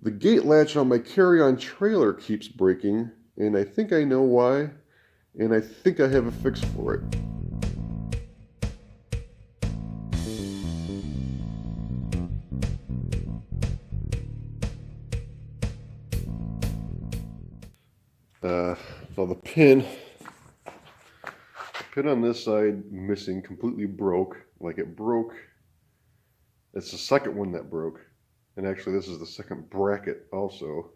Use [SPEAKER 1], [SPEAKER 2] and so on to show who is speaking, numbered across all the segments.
[SPEAKER 1] The gate latch on my carry-on trailer keeps breaking, and I think I know why, and I think I have a fix for it. So the pin on this side missing, completely broke. Like it broke. It's the second one that broke. And actually this is the second bracket also.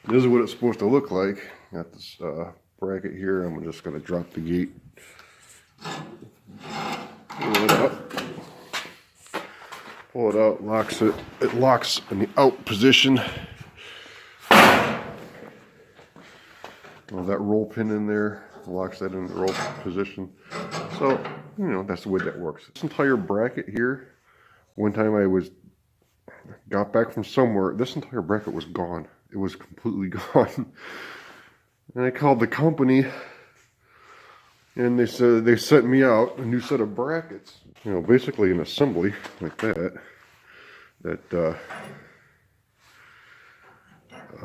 [SPEAKER 1] This is what it's supposed to look like. Got this bracket here. I'm just going to drop the gate. Pull it out. Pull it out, locks it. It locks in the out position. That roll pin in there locks that in the roll position. So, you know, that's the way that works. This entire bracket here, one time I got back from somewhere, this entire bracket was gone. It was completely gone. And I called the company and they said they sent me out a new set of brackets. You know, basically an assembly like that.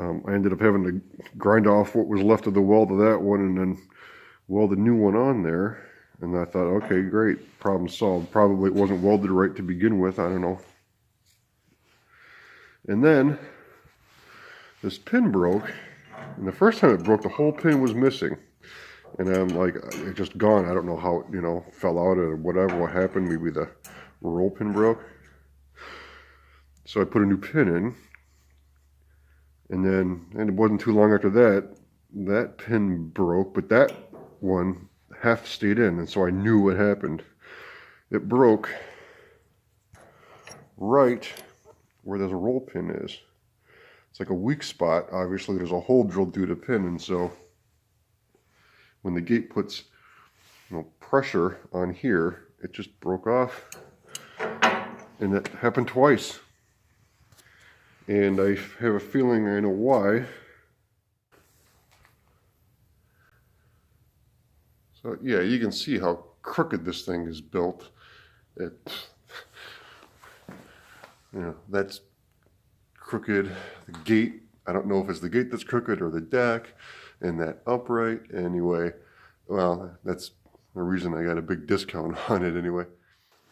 [SPEAKER 1] I ended up having to grind off what was left of the weld of that one and then weld a new one on there. And I thought, okay, great, problem solved. Probably it wasn't welded right to begin with, I don't know. And then this pin broke, and the first time it broke, the whole pin was missing. And I'm like, it's just gone. I don't know how it, you know, fell out or whatever, what happened. Maybe the roll pin broke. So I put a new pin in. And it wasn't too long after that, that pin broke, but that one half stayed in, and so I knew what happened. It broke right where there's a roll pin is. It's like a weak spot. Obviously, there's a hole drilled through the pin, and so when the gate puts, you know, pressure on here, it just broke off, and it happened twice. And I have a feeling I know why. So yeah, you can see how crooked this thing is built. You know, that's crooked. The gate, I don't know if it's the gate that's crooked or the deck, and that upright. Anyway, well, that's the reason I got a big discount on it anyway.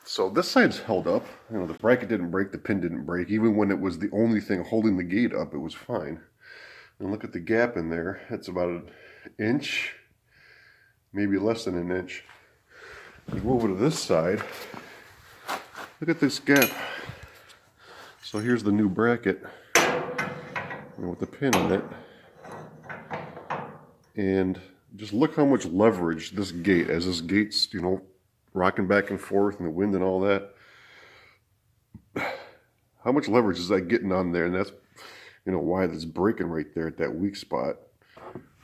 [SPEAKER 1] So this side's held up. You know, the bracket didn't break, the pin didn't break. Even when it was the only thing holding the gate up, it was fine. And look at the gap in there. It's about an inch, maybe less than an inch. Go over to this side. Look at this gap. So here's the new bracket, you know, with the pin in it. And just look how much leverage this gate, as this gate's, you know, rocking back and forth in the wind and all that. How much leverage is that getting on there? And that's, you know, why it's breaking right there at that weak spot.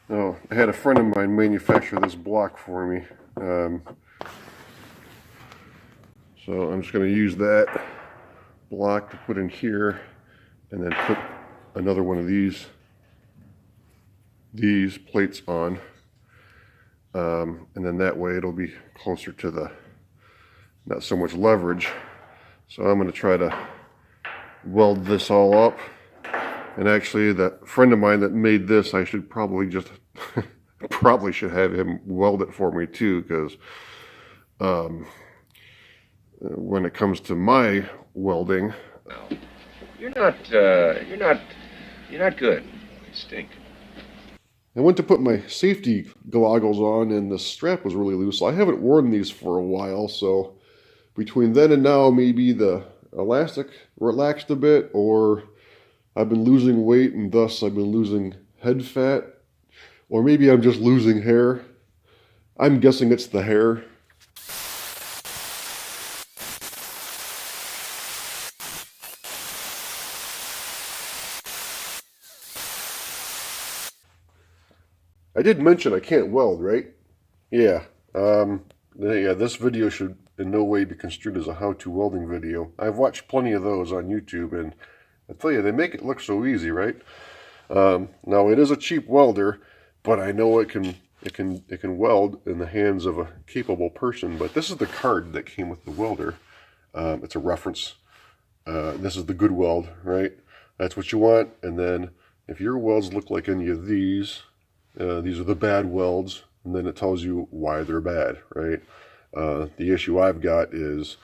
[SPEAKER 1] Now, I had a friend of mine manufacture this block for me. So I'm just going to use that block to put in here and then put another one of these plates on. And then that way it'll be closer to the, not so much leverage. So I'm going to try to weld this all up. And actually, that friend of mine that made this, I should probably just, probably should have him weld it for me too, because when it comes to my welding,
[SPEAKER 2] you're not good. You stink.
[SPEAKER 1] I went to put my safety goggles on and the strap was really loose. So I haven't worn these for a while, so between then and now, maybe the elastic relaxed a bit, or I've been losing weight and thus I've been losing head fat, or maybe I'm just losing hair. I'm guessing it's the hair. I did mention I can't weld, right? Yeah. Yeah, this video should in no way be construed as a how-to welding video. I've watched plenty of those on YouTube, and I tell you, they make it look so easy, right? Now it is a cheap welder, but I know it can weld in the hands of a capable person. But this is the card that came with the welder. It's a reference This is the good weld, right? That's what you want. And then if your welds look like any of these are the bad welds, and then it tells you why they're bad, right? The issue I've got is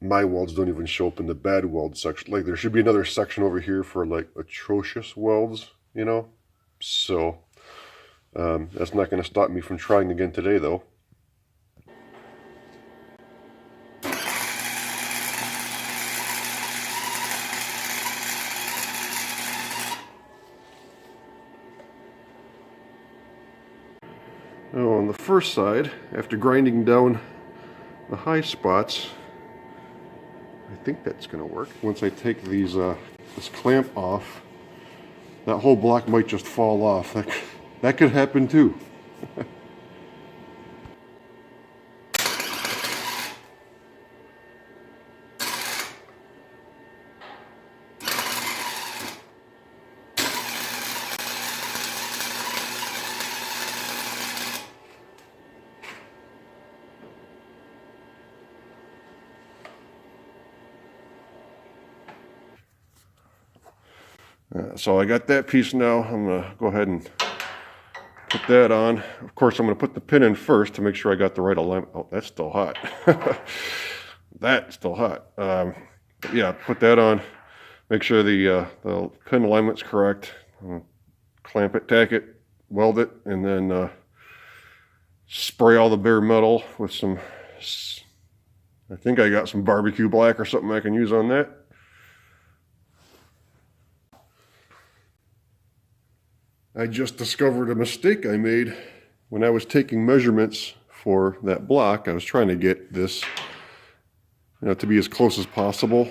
[SPEAKER 1] my welds don't even show up in the bad weld section. Like, there should be another section over here for like atrocious welds, you know? So that's not going to stop me from trying again today, though. Oh, on the first side, after grinding down the high spots, I think that's going to work. Once I take these this clamp off, that whole block might just fall off. That could happen too. So I got that piece now. I'm going to go ahead and put that on. Of course, I'm going to put the pin in first to make sure I got the right alignment. Oh, that's still hot. That's still hot. Yeah, put that on. Make sure the pin alignment's correct. Clamp it, tack it, weld it, and then spray all the bare metal with some, I think I got some barbecue black or something I can use on that. I just discovered a mistake I made when I was taking measurements for that block. I was trying to get this, to be as close as possible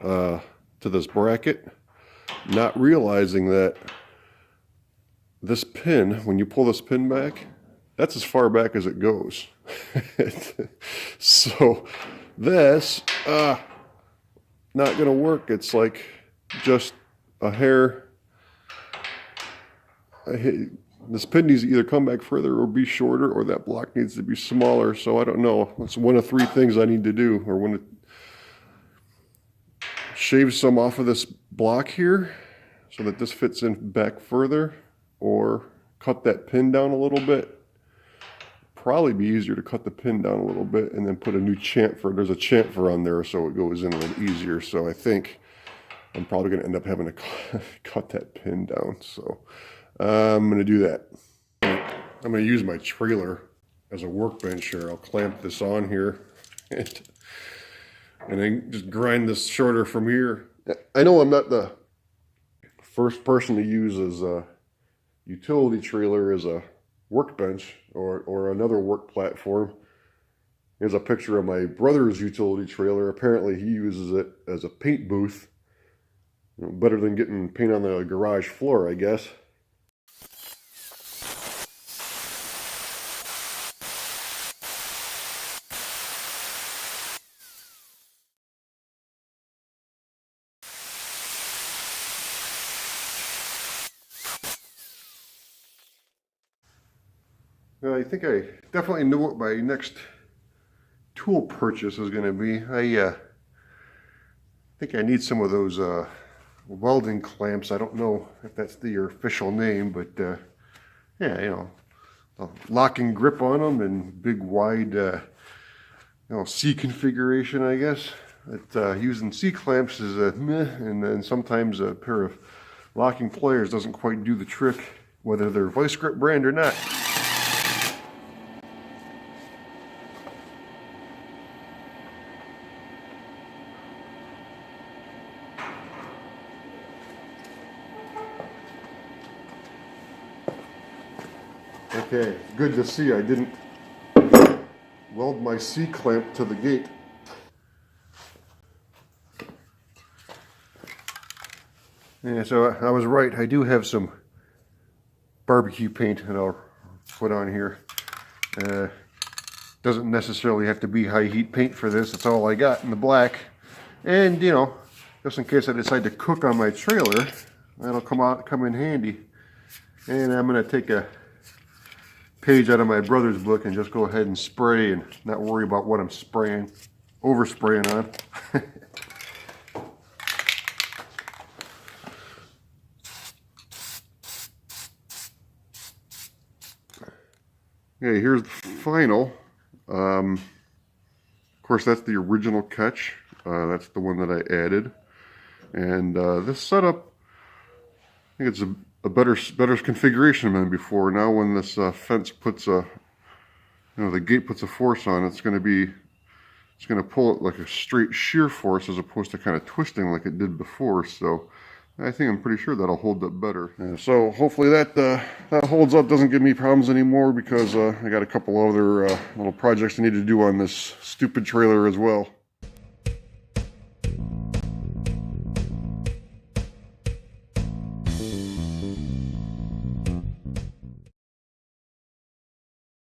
[SPEAKER 1] to this bracket, not realizing that this pin, when you pull this pin back, that's as far back as it goes. So this, not gonna work. It's like just a hair. This pin needs to either come back further or be shorter, or that block needs to be smaller. So I don't know. It's one of three things I need to do. Or want to shave some off of this block here so that this fits in back further, or cut that pin down a little bit. Probably be easier to cut the pin down a little bit and then put a new chamfer. There's a chamfer on there so it goes in a little easier. So I think I'm probably going to end up having to cut that pin down. So I'm going to do that. I'm going to use my trailer as a workbench here. I'll clamp this on here and then just grind this shorter from here. I know I'm not the first person to use a utility trailer as a workbench or another work platform. Here's a picture of my brother's utility trailer. Apparently he uses it as a paint booth. Better than getting paint on the garage floor, I guess. I think I definitely knew what my next tool purchase is going to be. I think I need some of those welding clamps. I don't know if that's the official name, but yeah, a locking grip on them and big wide C configuration, I guess. Using C clamps is a meh, and then sometimes a pair of locking pliers doesn't quite do the trick, whether they're vice grip brand or not. Okay, good to see I didn't weld my C-clamp to the gate. Yeah, so I was right. I do have some barbecue paint that I'll put on here. Doesn't necessarily have to be high heat paint for this. It's all I got in the black. And, just in case I decide to cook on my trailer, that'll come in handy. And I'm going to take a page out of my brother's book and just go ahead and spray and not worry about what I'm overspraying on. Okay, here's the final. Of course, that's the original catch. That's the one that I added. And this setup, I think it's a better configuration than before. Now when this fence puts the gate puts a force on, it's going to pull it like a straight shear force as opposed to kind of twisting like it did before. So I think I'm pretty sure that'll hold up better. So hopefully that holds up, doesn't give me problems anymore, because I got a couple other little projects I need to do on this stupid trailer as well.